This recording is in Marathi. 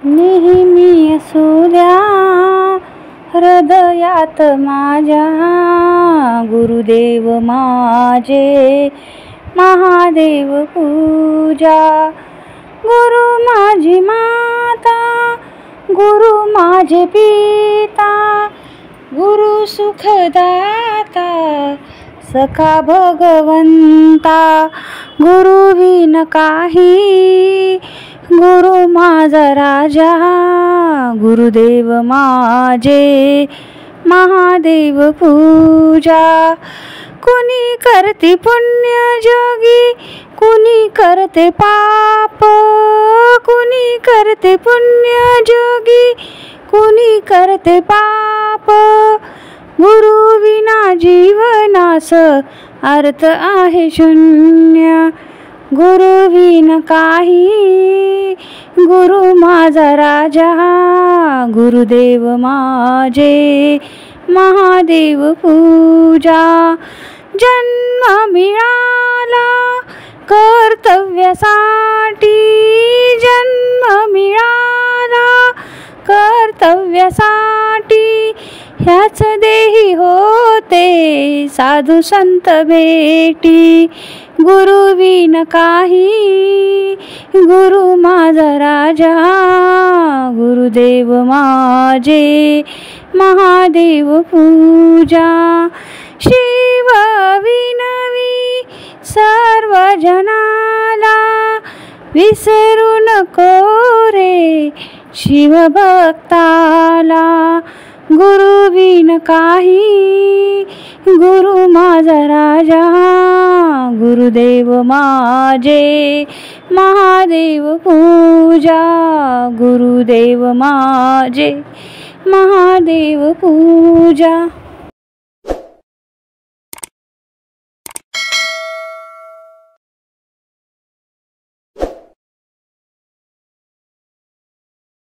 नेहमी असू द्या हृदयात माझ्या गुरुदेव माझे महादेव पूजा। गुरु माझी माता, गुरु माझे पिता, गुरु सुखदाता सखा भगवंता। गुरु विन काही, गुरु माझा राजा गुरुदेव माझे महादेव पूजा। कुणी करते पुण्य जोगी, कुणी करते पाप, कुणी करते पुण्य जोगी, कुणी करते पाप। गुरु विना जीवनास अर्थ आहे शून्य। गुरु विन काही, गुरु माझा राजा गुरुदेव माझे महादेव पूजा। जन्म मिळाला कर्तव्यासाठी, जन्म मिळाला कर्तव्यासाठी, ह्याच देही होते साधू संत भेटी। गुरु विन काही, गुरु माझा राजा गुरुदेव माझे महादेव पूजा। शिव विनवी सर्व जनाला, विसरू नको रे शिवभक्ताला। गुरु विन काही, गुरु माझा राजा गुरुदेव माझे महादेव पूजा। गुरुदेव माझे महादेव पूजा।